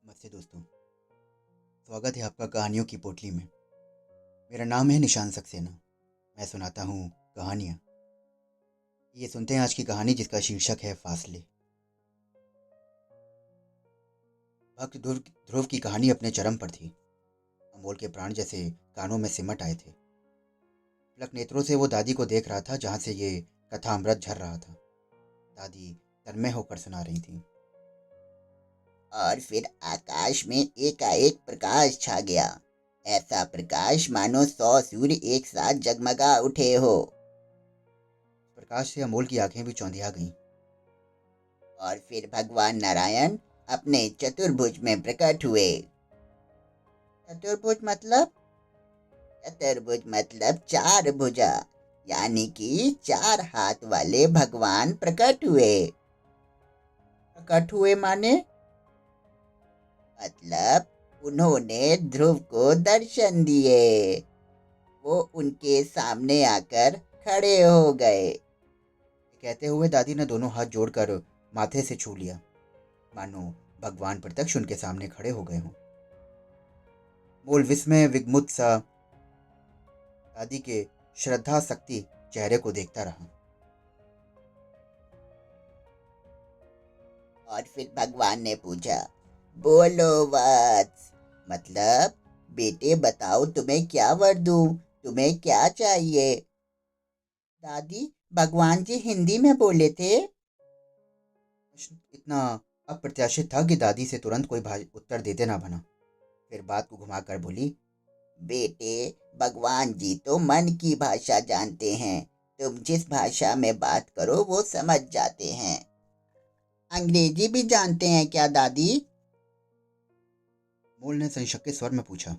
नमस्ते दोस्तों। स्वागत है आपका कहानियों की पोटली में। मेरा नाम है निशान सक्सेना। मैं सुनाता हूँ कहानियाँ। ये सुनते हैं आज की कहानी जिसका शीर्षक है फासले। भक्त ध्रुव ध्रुव की कहानी अपने चरम पर थी। अमोल के प्राण जैसे कानों में सिमट आए थे। पलक नेत्रों से वो दादी को देख रहा था जहाँ से ये कथा अमृत झर रहा था। दादी तन्मय होकर सुना रही थी। और फिर आकाश में एकाएक प्रकाश छा गया। ऐसा प्रकाश मानो 100 सूर्य एक साथ जगमगा उठे हो। प्रकाश से अमोल की आंखें भी चौंधिया गईं। और फिर भगवान नारायण अपने चतुर्भुज में प्रकट हुए। चतुर्भुज मतलब? चतुर्भुज मतलब चार भुजा, यानी कि चार हाथ वाले भगवान प्रकट हुए। प्रकट हुए माने? मतलब उन्होंने ध्रुव को दर्शन दिए। वो उनके सामने आकर खड़े हो गए। ये कहते हुए दादी ने दोनों हाथ जोड़कर माथे से छू लिया, मानो भगवान प्रत्यक्ष उनके सामने खड़े हो गए हों। मूल विस्मय विगमुत सा दादी के श्रद्धा शक्ति चेहरे को देखता रहा। और फिर भगवान ने पूछा, बोलो वत्स, मतलब बेटे बताओ तुम्हें क्या वर दूं, तुम्हें क्या चाहिए? दादी, भगवान जी हिंदी में बोले थे। प्रश्न इतना अप्रत्याशित था कि दादी से तुरंत कोई उत्तर देते ना बना। फिर बात को घुमाकर बोली, बेटे, भगवान जी तो मन की भाषा जानते हैं। तुम जिस भाषा में बात करो वो समझ जाते हैं। अंग्रेजी भी जानते हैं क्या दादी? मोल ने संशय स्वर में पूछा,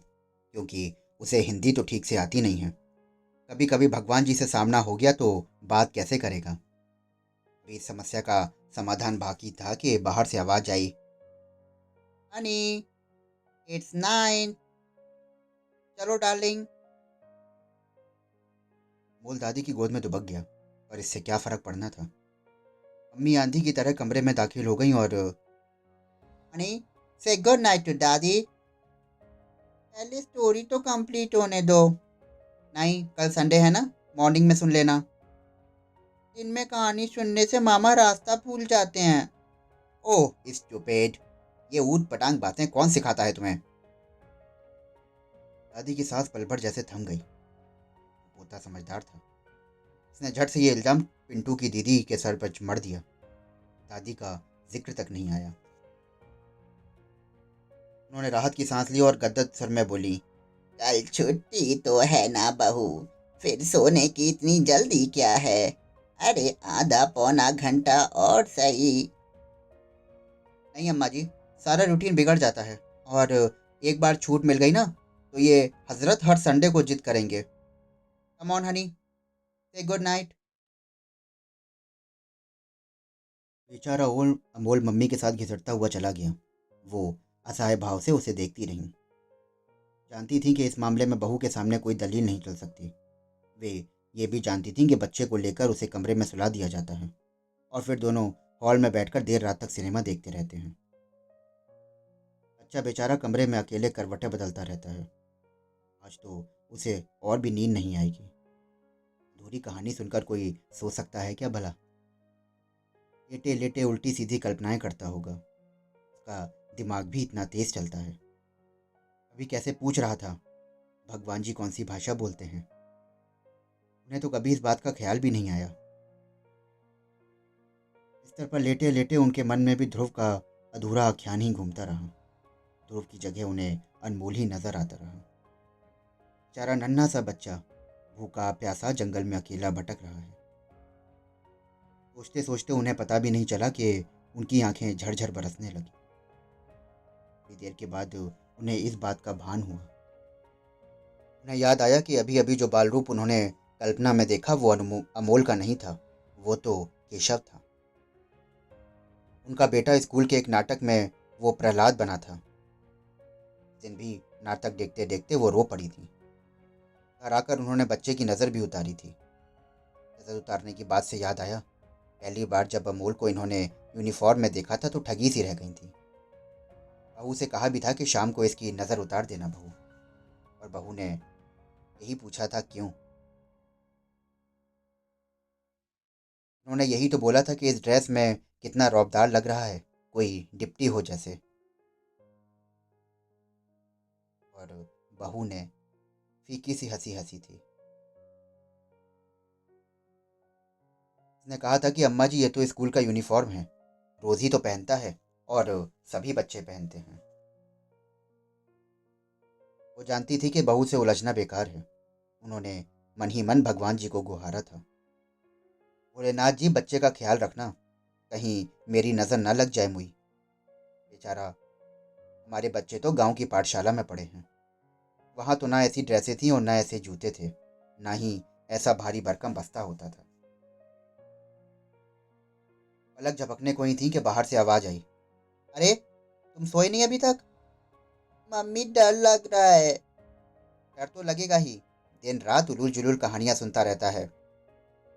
क्योंकि उसे हिंदी तो ठीक से आती नहीं है। कभी कभी भगवान जी से सामना हो गया तो बात कैसे करेगा। अभी इस समस्या का समाधान बाकी था कि बाहर से आवाज आई, हनी, इट्स 9। चलो डार्लिंग। मोल दादी की गोद में दुबक गया, पर इससे क्या फर्क पड़ना था। अम्मी आंधी की तरह कमरे में दाखिल हो गई और हनी, से गुड नाइट टू दादी। पहले स्टोरी तो कंप्लीट होने दो। नहीं, कल संडे है ना, मॉर्निंग में सुन लेना। दिन में कहानी सुनने से मामा रास्ता भूल जाते हैं। ओह स्टूपिड, ये ऊट पटांग बातें कौन सिखाता है तुम्हें। दादी की सांस पल भर जैसे थम गई। पोता समझदार था। उसने झट से ये इल्जाम पिंटू की दीदी के सर पर मढ़ दिया। दादी का जिक्र तक नहीं आया। उन्होंने राहत की सांस ली और गदगद स्वर में बोली, कल छुट्टी तो है ना बहू, फिर सोने की इतनी जल्दी क्या है? अरे आधा पौना घंटा और सही। नहीं अम्मा जी, सारा रूटीन बिगड़ जाता है, और एक बार छूट मिल गई ना तो ये हजरत हर संडे को जिद करेंगे। कम ऑन हनी, से गुड नाइट। बेचारा ओल अमोल मम्मी के साथ घिसटता हुआ चला गया। वो असहाय भाव से उसे देखती रही। जानती थी कि इस मामले में बहू के सामने कोई दलील नहीं चल सकती। वे ये भी जानती थीं कि बच्चे को लेकर उसे कमरे में सुला दिया जाता है और फिर दोनों हॉल में बैठकर देर रात तक सिनेमा देखते रहते हैं। बच्चा बेचारा कमरे में अकेले करवटें बदलता रहता है। आज तो उसे और भी नींद नहीं आएगी। अधूरी कहानी सुनकर कोई सो सकता है क्या भला। लेटे लेटे उल्टी सीधी कल्पनाएं करता होगा। उसका दिमाग भी इतना तेज चलता है। अभी कैसे पूछ रहा था, भगवान जी कौन सी भाषा बोलते हैं। उन्हें तो कभी इस बात का ख्याल भी नहीं आया। बिस्तर पर लेटे लेटे उनके मन में भी ध्रुव का अधूरा आख्यान ही घूमता रहा। ध्रुव की जगह उन्हें अनमोल ही नजर आता रहा। बेचारा नन्हा सा बच्चा भूखा प्यासा जंगल में अकेला भटक रहा है। सोचते सोचते उन्हें पता भी नहीं चला कि उनकी आंखें झरझर बरसने लगी। थोड़ी देर के बाद उन्हें इस बात का भान हुआ। उन्हें याद आया कि अभी अभी जो बाल रूप उन्होंने कल्पना में देखा वो अमोल का नहीं था, वो तो केशव था। उनका बेटा स्कूल के एक नाटक में वो प्रहलाद बना था। उस दिन भी नाटक देखते देखते वो रो पड़ी थी। घर आकर उन्होंने बच्चे की नज़र भी उतारी थी। नज़र उतारने की बात से याद आया, पहली बार जब अमोल को इन्होंने यूनिफॉर्म में देखा था तो ठगी सी रह गई थी। बहू से कहा भी था कि शाम को इसकी नज़र उतार देना बहू, और बहू ने यही पूछा था क्यों। उन्होंने यही तो बोला था कि इस ड्रेस में कितना रौबदार लग रहा है, कोई डिप्टी हो जैसे। और बहू ने फीकी सी हंसी हंसी थी। उसने कहा था कि अम्मा जी ये तो स्कूल का यूनिफॉर्म है, रोज ही तो पहनता है और सभी बच्चे पहनते हैं। वो जानती थी कि बहू से उलझना बेकार है। उन्होंने मन ही मन भगवान जी को गुहारा था, भोलेनाथ जी बच्चे का ख्याल रखना, कहीं मेरी नज़र न लग जाए मुई। बेचारा, हमारे बच्चे तो गांव की पाठशाला में पढ़े हैं। वहाँ तो ना ऐसी ड्रेसें थी और ना ऐसे जूते थे, ना ही ऐसा भारी भरकम बस्ता होता था। पलक झपकने को ही थी कि बाहर से आवाज़ आई, अरे तुम सोए नहीं अभी तक? मम्मी डर लग रहा है। डर तो लगेगा ही, दिन रात उलूल जुलूल कहानियां सुनता रहता है।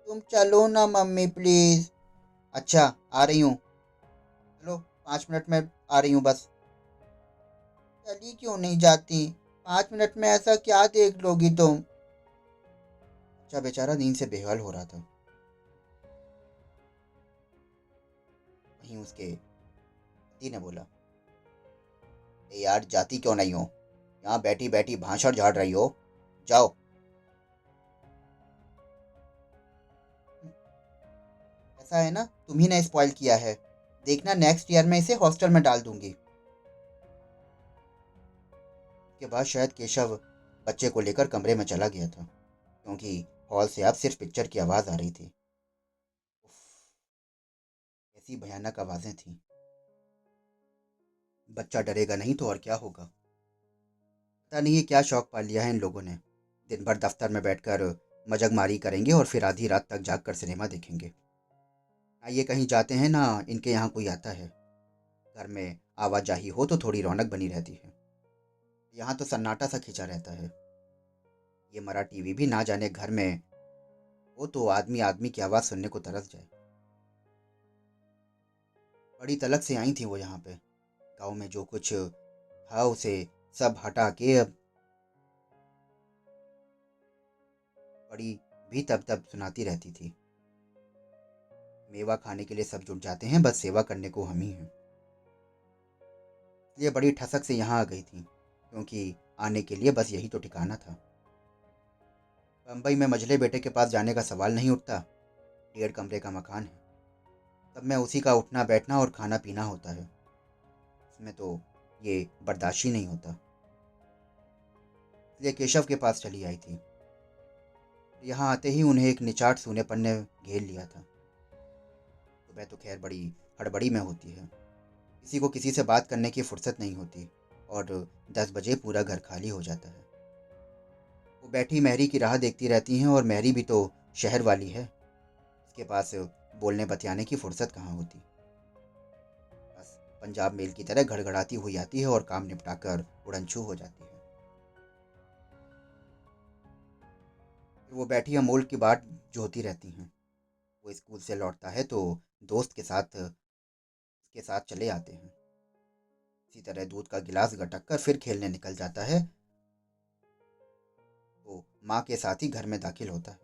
तुम चलो ना मम्मी प्लीज। अच्छा, आ रही हूँ। चलो, 5 मिनट में आ रही हूँ बस। चली क्यों नहीं जाती? 5 मिनट में ऐसा क्या देख लोगी तुम? अच्छा, बेचारा नींद से बेहाल हो रहा था। वहीं उसके पति ने बोला, ए यार, जाती क्यों नहीं हो? यहाँ बैठी बैठी भाषण झाड़ रही हो, जाओ। ऐसा है ना, तुम ही ने स्पॉइल किया है। देखना, नेक्स्ट ईयर में इसे हॉस्टल में डाल दूंगी। उसके बाद शायद केशव बच्चे को लेकर कमरे में चला गया था, क्योंकि हॉल से अब सिर्फ पिक्चर की आवाज़ आ रही थी। उफ, ऐसी भयानक आवाज़ें थीं। बच्चा डरेगा नहीं तो और क्या होगा। पता नहीं ये क्या शौक पाल लिया है इन लोगों ने। दिन भर दफ्तर में बैठकर मजगमारी करेंगे और फिर आधी रात तक जागकर सिनेमा देखेंगे। ना ये कहीं जाते हैं, ना इनके यहाँ कोई आता है। घर में आवाजाही हो तो थोड़ी रौनक बनी रहती है। यहाँ तो सन्नाटा सा खिंचा रहता है। ये मरा टीवी भी ना जाने घर में हो तो आदमी आदमी की आवाज़ सुनने को तरस जाए। बड़ी तलक से आई थी वो यहाँ पे। गांव में जो कुछ था उसे सब हटा के अब बड़ी भी तब तब सुनाती रहती थी। मेवा खाने के लिए सब जुट जाते हैं, बस सेवा करने को हम ही हैं। इसलिए बड़ी ठसक से यहाँ आ गई थी, क्योंकि आने के लिए बस यही तो ठिकाना था। बम्बई में मझले बेटे के पास जाने का सवाल नहीं उठता। 1.5 कमरे का मकान है, तब मैं उसी का उठना बैठना और खाना पीना होता है। इसमें तो ये बर्दाश्त ही नहीं होता। इसलिए केशव के पास चली आई थी। यहाँ आते ही उन्हें एक निचाट सूनेपन ने घेर लिया था। सुबह तो खैर बड़ी हड़बड़ी में होती है, किसी को किसी से बात करने की फुर्सत नहीं होती, और 10 बजे पूरा घर खाली हो जाता है। वो बैठी मैरी की राह देखती रहती हैं, और मैरी भी तो शहर वाली है। उसके पास बोलने बतियाने की फुर्सत कहाँ होती। बस पंजाब मेल की तरह घड़घड़ाती हुई आती है और काम निपटाकर उड़नछू हो जाती है। फिर वो बैठी अमोल की बाट जोहती रहती हैं। वो स्कूल से लौटता है तो दोस्त के साथ उसके साथ चले आते हैं। इसी तरह दूध का गिलास गटक कर फिर खेलने निकल जाता है। वो माँ के साथ ही घर में दाखिल होता है।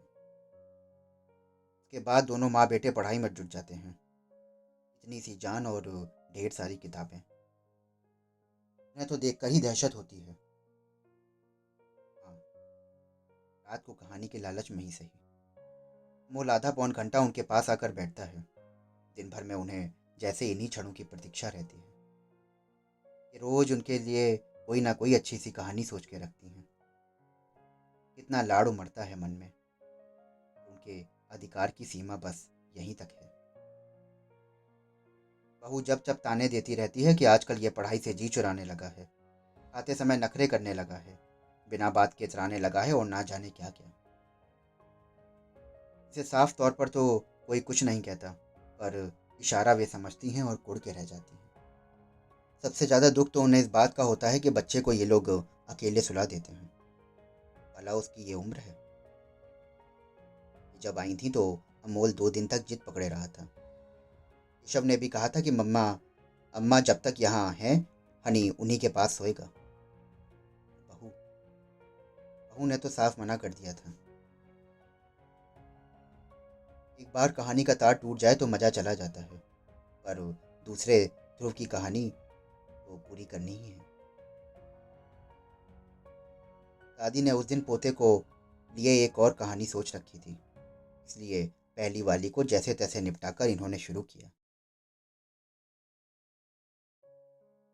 उसके बाद दोनों माँ बेटे पढ़ाई में जुट जाते हैं। इतनी सी जान और ढेर सारी किताबें, उन्हें तो देखकर ही दहशत होती है। हाँ, रात को कहानी के लालच में ही सही, मोल आधा पौन घंटा उनके पास आकर बैठता है। दिन भर में उन्हें जैसे इन्हीं क्षणों की प्रतीक्षा रहती है कि रोज उनके लिए कोई ना कोई अच्छी सी कहानी सोच के रखती हैं। कितना लाड़ उमड़ता है मन में। उनके अधिकार की सीमा बस यहीं तक है। बहू जब जब ताने देती रहती है कि आजकल ये पढ़ाई से जी चुराने लगा है, खाते समय नखरे करने लगा है, बिना बात के चराने लगा है और ना जाने क्या क्या। इसे साफ तौर पर तो कोई कुछ नहीं कहता, पर इशारा वे समझती हैं और कुड़ के रह जाती हैं। सबसे ज़्यादा दुख तो उन्हें इस बात का होता है कि बच्चे को ये लोग अकेले सुला देते हैं। भला उसकी ये उम्र है। जब आई थी तो अमोल 2 दिन तक जिद पकड़े रहा था। ऋषभ ने भी कहा था कि मम्मा अम्मा जब तक यहाँ हैं हनी उन्हीं के पास सोएगा। बहू बहू ने तो साफ मना कर दिया था। एक बार कहानी का तार टूट जाए तो मज़ा चला जाता है, पर दूसरे ध्रुव की कहानी तो पूरी करनी ही है। दादी ने उस दिन पोते को लिए एक और कहानी सोच रखी थी, इसलिए पहली वाली को जैसे तैसे निपटाकर इन्होंने शुरू किया।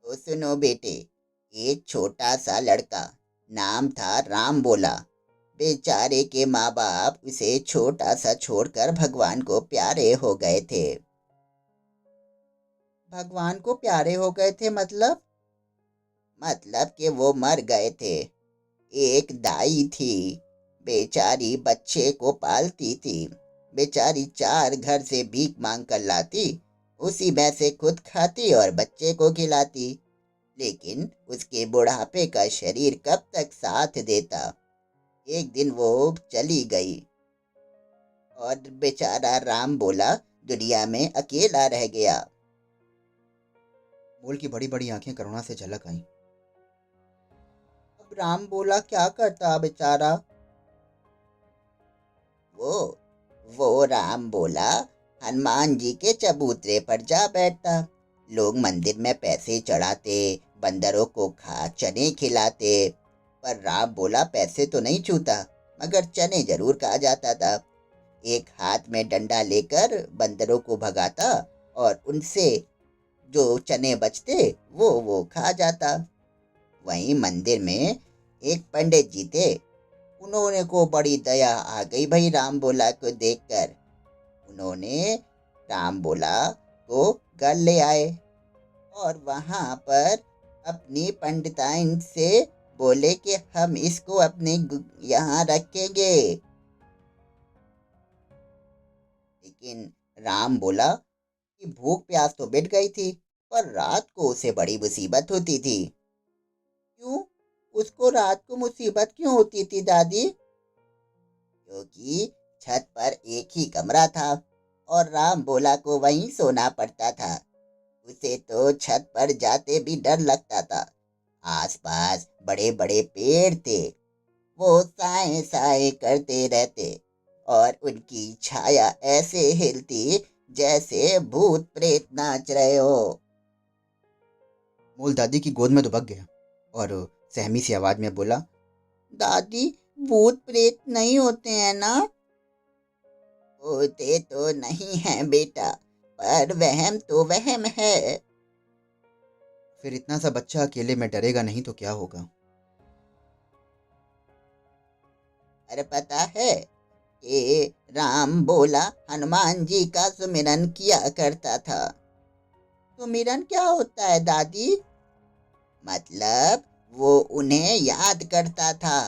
तो सुनो बेटे, एक छोटा सा लड़का, नाम था राम बोला। बेचारे के माँ बाप उसे छोटा सा छोड़कर भगवान को प्यारे हो गए थे। भगवान को प्यारे हो गए थे मतलब कि वो मर गए थे। एक दाई थी, बेचारी बच्चे को पालती थी। बेचारी 4 घर से भीख मांग कर लाती, उसी में से खुद खाती और बच्चे को खिलाती। लेकिन उसके बुढ़ापे का शरीर कब तक साथ देता। एक दिन वो चली गई और बेचारा राम बोला दुनिया में अकेला रह गया। मोल की बड़ी बड़ी आंखें करुणा से झलक आईं। अब राम बोला क्या करता बेचारा। वो वो राम बोला हनुमान जी के चबूतरे पर जा बैठता। लोग मंदिर में पैसे चढ़ाते, बंदरों को चने खिलाते, पर राम बोला पैसे तो नहीं छूता, मगर चने जरूर खा जाता था। एक हाथ में डंडा लेकर बंदरों को भगाता और उनसे जो चने बचते वो खा जाता। वहीं मंदिर में एक पंडित जी थे। उन्होंने को बड़ी दया आ गई भाई राम बोला को देखकर। उन्होंने राम बोला को घर ले आए और वहां पर अपनी पंडिताइन से बोले कि हम इसको अपने यहाँ रखेंगे। लेकिन राम बोला कि भूख प्यास तो मिट गई थी, पर रात को उसे बड़ी मुसीबत होती थी। क्यों? उसको रात को मुसीबत क्यों होती थी दादी? क्योंकि छत पर एक ही कमरा था और राम बोला को वहीं सोना पड़ता था। उसे तो छत पर जाते भी डर लगता था। आसपास बड़े बड़े पेड़ थे, वो साए साए करते रहते और उनकी छाया ऐसे हिलती जैसे भूत प्रेत नाच रहे हो। मोल दादी की गोद में दुबक गया और सहमी सी आवाज में बोला, दादी, भूत प्रेत नहीं होते हैं ना? होते तो नहीं हैं बेटा, पर वहम तो वहम है। फिर इतना सा बच्चा अकेले में डरेगा नहीं तो क्या होगा। अरे पता है कि राम बोला हनुमान जी का सुमिरन किया करता था। सुमिरन क्या होता है दादी? मतलब वो उन्हें याद करता था।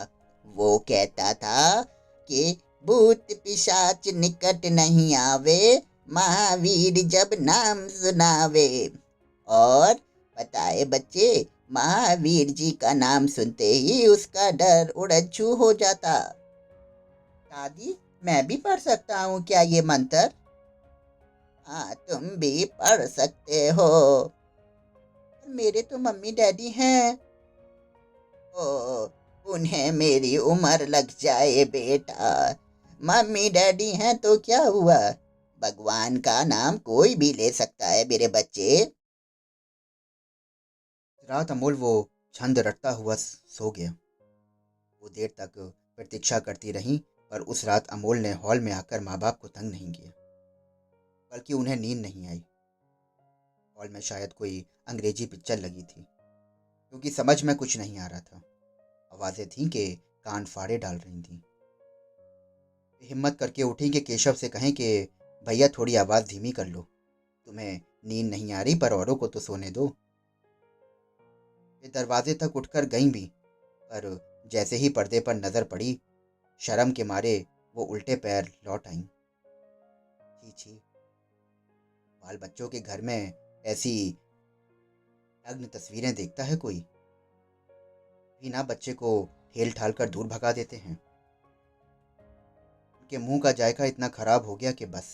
वो कहता था कि भूत पिशाच निकट नहीं आवे, महावीर जब नाम सुनावे। और पता है बच्चे, महावीर जी का नाम सुनते ही उसका डर उड़न हो जाता। दादी, मैं भी पढ़ सकता हूँ क्या ये मंत्र? हाँ, तुम भी पढ़ सकते हो। पर मेरे तो मम्मी डैडी हैं। ओ, उन्हें मेरी उम्र लग जाए बेटा। मम्मी डैडी हैं तो क्या हुआ, भगवान का नाम कोई भी ले सकता है मेरे बच्चे। रात अमोल वो छंद रटता हुआ सो गया। वो देर तक प्रतीक्षा करती रही, पर उस रात अमोल ने हॉल में आकर माँ बाप को तंग नहीं किया, बल्कि उन्हें नींद नहीं आई। हॉल में शायद कोई अंग्रेजी पिक्चर लगी थी, क्योंकि समझ में कुछ नहीं आ रहा था। आवाज़ें थीं कि कान फाड़े डाल रही थीं। हिम्मत करके उठी कि केशव से कहें कि भैया थोड़ी आवाज़ धीमी कर लो, तुम्हें नींद नहीं आ रही पर औरों को तो सोने दो। वे दरवाजे तक उठकर गईं भी, पर जैसे ही पर्दे पर नज़र पड़ी, शर्म के मारे वो उल्टे पैर लौट आईं। छी छी, बाल बच्चों के घर में ऐसी नग्न तस्वीरें देखता है कोई? भी ना बच्चे को ठेल ठाल कर दूर भगा देते हैं। उनके मुंह का जायका इतना खराब हो गया कि बस।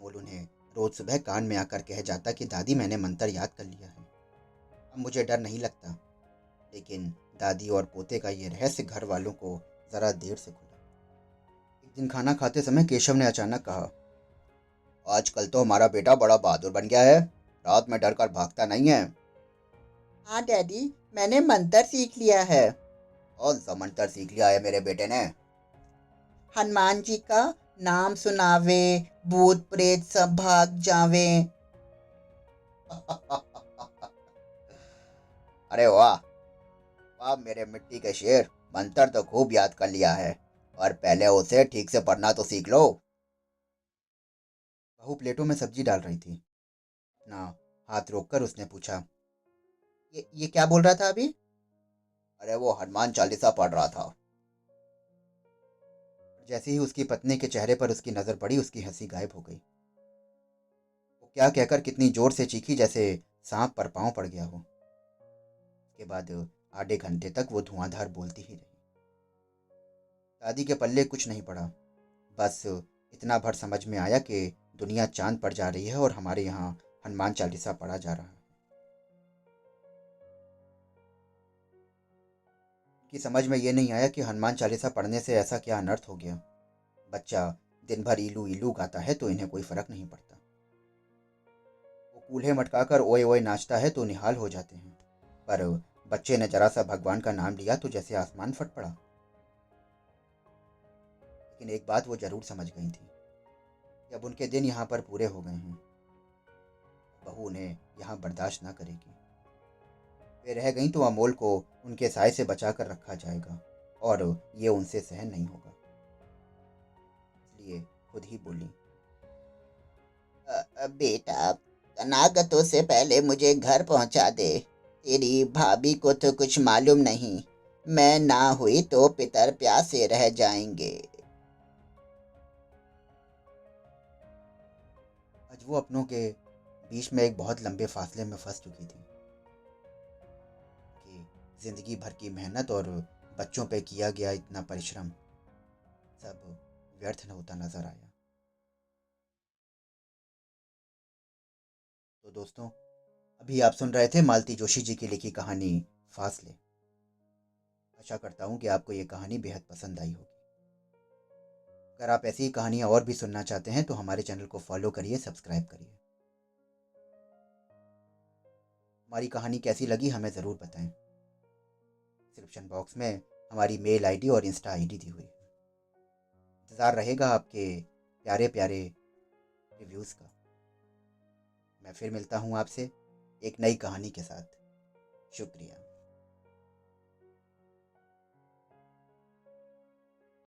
मोल उन्हें रोज सुबह कान में आकर कह जाता कि दादी मैंने मंत्र याद कर लिया है, अब मुझे डर नहीं लगता। लेकिन दादी और पोते का ये रहस्य घर वालों को जरा देर से खुला। एक दिन खाना खाते समय केशव ने अचानक कहा, आजकल तो हमारा बेटा बड़ा बहादुर बन गया है, रात में डर कर भागता नहीं है। हाँ डैडी, मैंने मंत्र सीख लिया है। कौन सा मंत्र सीख लिया है मेरे बेटे ने? हनुमान जी का नाम सुनावे, भूत प्रेत सब भाग जावे। अरे वाह वाह मेरे मिट्टी के शेर, मंत्र तो खूब याद कर लिया है, और पहले उसे ठीक से पढ़ना तो सीख लो। बहू प्लेटों में सब्जी डाल रही थी। अपना हाथ रोककर उसने पूछा, ये क्या बोल रहा था अभी? अरे वो हनुमान चालीसा पढ़ रहा था। जैसे ही उसकी पत्नी के चेहरे पर उसकी नजर पड़ी, उसकी हंसी गायब हो गई। वो क्या कहकर कितनी जोर से चीखी जैसे सांप पर पांव पड़ गया हो। उसके बाद आधे घंटे तक वो धुआंधार बोलती ही रही। दादी के पल्ले कुछ नहीं पड़ा, बस इतना भर समझ में आया कि दुनिया चांद पर जा रही है और हमारे यहाँ हनुमान चालीसा पढ़ा जा रहा है। कि समझ में ये नहीं आया कि हनुमान चालीसा पढ़ने से ऐसा क्या अनर्थ हो गया। बच्चा दिन भर इलू इलू गाता है तो इन्हें कोई फर्क नहीं पड़ता। वो कूल्हे मटकाकर ओए ओए नाचता है तो निहाल हो जाते हैं, पर बच्चे ने जरा सा भगवान का नाम लिया तो जैसे आसमान फट पड़ा। लेकिन एक बात वो जरूर समझ गई थी कि अब उनके दिन यहाँ पर पूरे हो गए हैं। बहू उन्हें यहाँ बर्दाश्त ना करेगी। वे रह गई तो अमोल को उनके साय से बचा कर रखा जाएगा, और ये उनसे सहन नहीं होगा। इसलिए खुद ही बोली, बेटा, अनागतों से पहले मुझे घर पहुंचा दे। तेरी भाभी को तो कुछ मालूम नहीं, मैं ना हुई तो पितर प्यासे रह जाएंगे। आज वो अपनों के बीच में एक बहुत लंबे फासले में फंस चुकी थी कि जिंदगी भर की मेहनत और बच्चों पे किया गया इतना परिश्रम सब व्यर्थ न होता नजर आया। तो दोस्तों, अभी आप सुन रहे थे मालती जोशी जी की लिखी कहानी फासले। आशा करता हूँ कि आपको ये कहानी बेहद पसंद आई होगी। अगर आप ऐसी ही कहानियाँ और भी सुनना चाहते हैं तो हमारे चैनल को फॉलो करिए, सब्सक्राइब करिए। हमारी कहानी कैसी लगी हमें ज़रूर बताएं। डिस्क्रिप्शन बॉक्स में हमारी मेल आईडी और इंस्टा आईडी दी हुई है। इंतज़ार रहेगा आपके प्यारे प्यारे रिव्यूज़ का। मैं फिर मिलता हूँ आपसे एक नई कहानी के साथ। शुक्रिया।